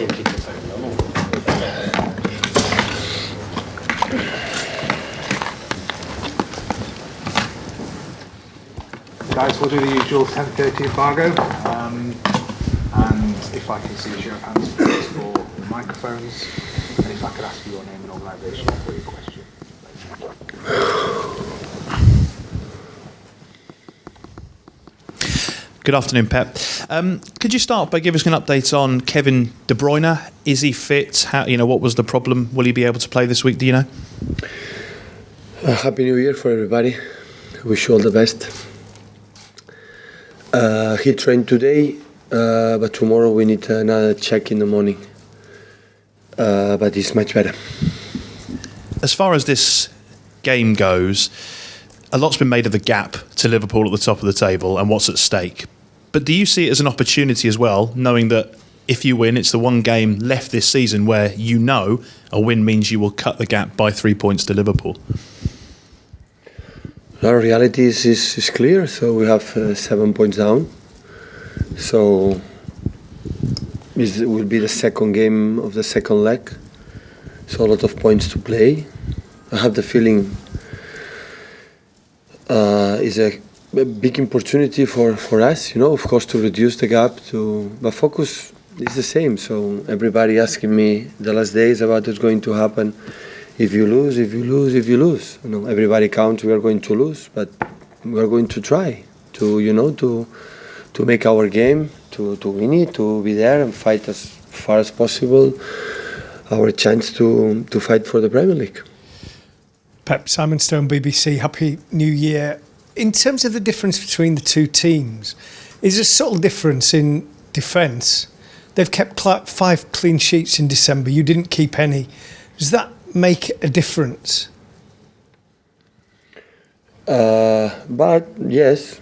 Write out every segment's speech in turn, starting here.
Guys, we'll do the usual 10:30 embargo, and if I can see a show of hands please for the microphones, and if I could ask for your name and organisation for your question. Good afternoon, Pep. Could you start by giving us an update on Kevin De Bruyne? Is he fit? How, what was the problem? Will he be able to play this week? Do you know? Happy New Year for everybody. Wish you all the best. He trained today, but tomorrow we need another check in the morning. But he's much better. As far as this game goes, a lot's been made of the gap to Liverpool at the top of the table and what's at stake. But do you see it as an opportunity as well, knowing that if you win, it's the one game left this season where a win means you will cut the gap by 3 points to Liverpool? Our reality is clear. So we have 7 points down. So it will be the second game of the second leg. So a lot of points to play. I have the feeling is a big opportunity for us, of course, to reduce the gap. But focus is the same. So everybody asking me the last days about what's going to happen. If you lose. Everybody counts. We are going to lose, but we are going to try to make our game, to win it, to be there and fight as far as possible. Our chance to fight for the Premier League. Pep, Simon Stone, BBC. Happy New Year. In terms of the difference between the two teams, is there a subtle difference in defence? They've kept 5 clean sheets in December. You didn't keep any. Does that make a difference? But yes,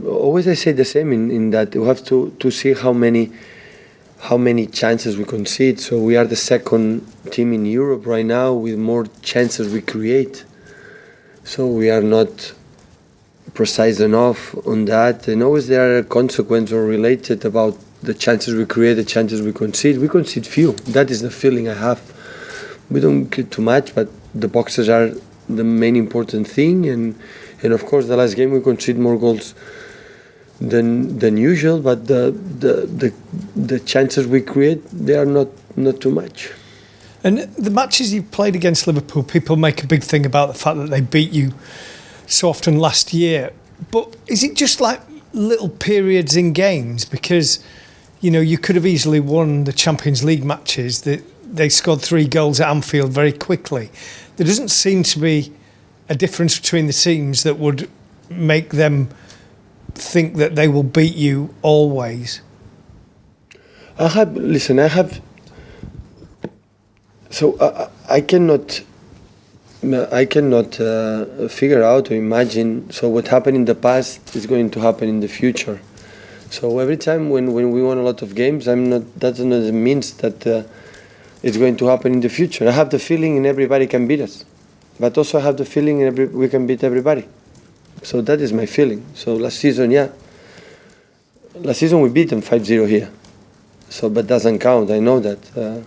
always I say the same in that you have to see how many chances we concede. So we are the second team in Europe right now with more chances we create. So we are not precise enough on that, and always there are consequences or related about the chances we create, the chances we concede. We concede few. That is the feeling I have. We don't get too much, but the boxes are the main important thing, and of course the last game we concede more goals than usual, but the chances we create, they are not too much. And the matches you've played against Liverpool, people make a big thing about the fact that they beat you so often last year. But is it just like little periods in games? Because, you could have easily won the Champions League matches. They scored 3 goals at Anfield very quickly. There doesn't seem to be a difference between the teams that would make them think that they will beat you always. So I cannot figure out or imagine. So what happened in the past is going to happen in the future. So every time when we won a lot of games, that doesn't mean that it's going to happen in the future. I have the feeling and everybody can beat us, but also I have the feeling we can beat everybody. So that is my feeling. So last season we beat them 5-0 here. So but doesn't count. I know that.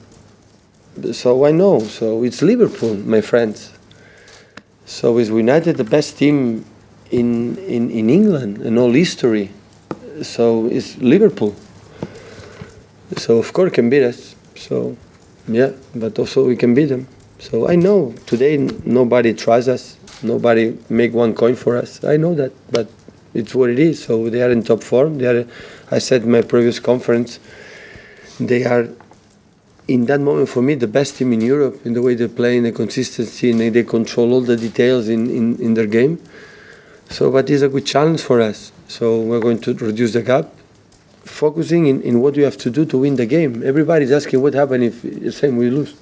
So I know. So it's Liverpool, my friends. So is United the best team in England in all history? So it's Liverpool. So of course can beat us. So yeah, but also we can beat them. So I know today nobody trusts us. Nobody make one coin for us. I know that, but it's what it is. So they are in top form. I said in my previous conference, they are in that moment for me the best team in Europe in the way they play, in the consistency, and they control all the details in their game. So, but it's a good challenge for us. So we're going to reduce the gap, focusing in what we have to do to win the game. Everybody's asking what happened if we lose.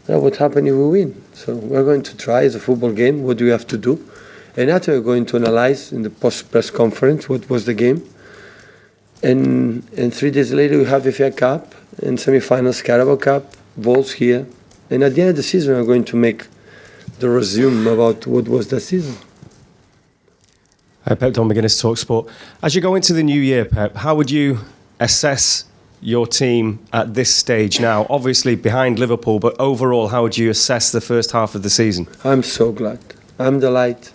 Now, what happened if we win? So we're going to try as a football game what do we have to do, and after we're going to analyze in the post-press conference what was the game. And 3 days later we have the FA Cup and semi-finals Carabao Cup, balls here, and at the end of the season we're going to make the resume about what was the season. Pep, Don McGuinness, TalkSport. As you go into the new year, Pep, how would you assess your team at this stage now? Obviously behind Liverpool, but overall, how would you assess the first half of the season? I'm so glad. I'm delighted.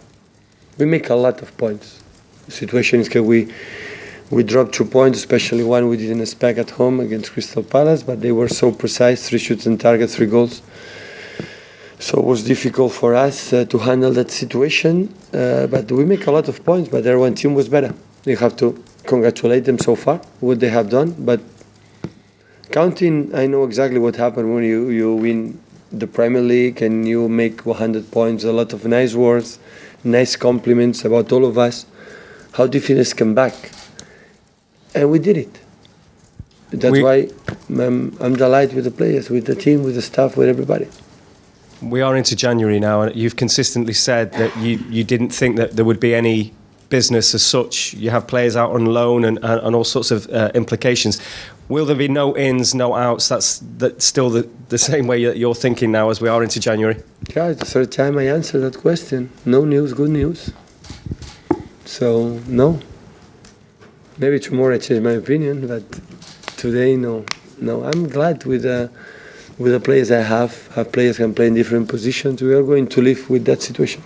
We make a lot of points. The situation is that we dropped 2 points, especially one we didn't expect at home against Crystal Palace, but they were so precise, 3 shots on target, 3 goals. So it was difficult for us to handle that situation, but we make a lot of points, but their one team was better. You have to congratulate them so far, what they have done, but counting, I know exactly what happened when you win the Premier League and you make 100 points, a lot of nice words, nice compliments about all of us, how diffidence come back. And we did it. That's why I'm delighted with the players, with the team, with the staff, with everybody. We are into January now, and you've consistently said that you didn't think that there would be any business as such. You have players out on loan and all sorts of implications. Will there be no ins, no outs? That's still the same way that you're thinking now as we are into January? Yeah, it's the third time I answered that question. No news, good news. So, no. Maybe tomorrow I change my opinion, but today, no. No, I'm glad with the players I have. Have players can play in different positions. We are going to live with that situation.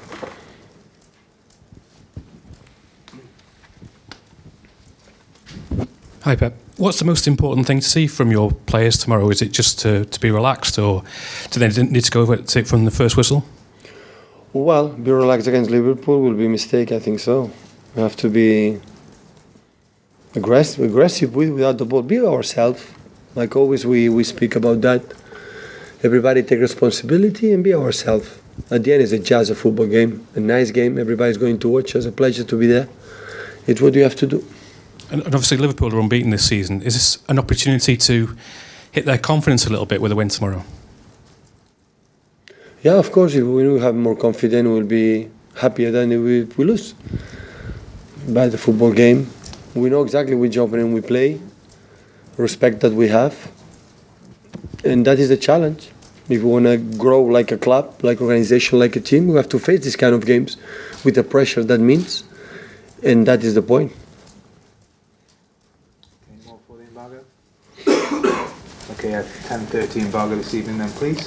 Hi Pep. What's the most important thing to see from your players tomorrow? Is it just to be relaxed, or do they need to go take from the first whistle? Well, be relaxed against Liverpool will be a mistake, I think so. We have to be aggressive without the ball. Be ourselves. Like always, we speak about that. Everybody take responsibility and be ourselves. At the end, it's just a football game, a nice game. Everybody's going to watch. It's a pleasure to be there. It's what you have to do. And obviously Liverpool are unbeaten this season. Is this an opportunity to hit their confidence a little bit with a win tomorrow? Yeah, of course. If we have more confidence, we'll be happier than if we lose. By the football game, we know exactly which opponent we play, respect that we have, and that is the challenge. If we want to grow like a club, like organization, like a team, we have to face these kind of games with the pressure that means, and that is the point. Okay, at 10:30 embargo this evening then, please.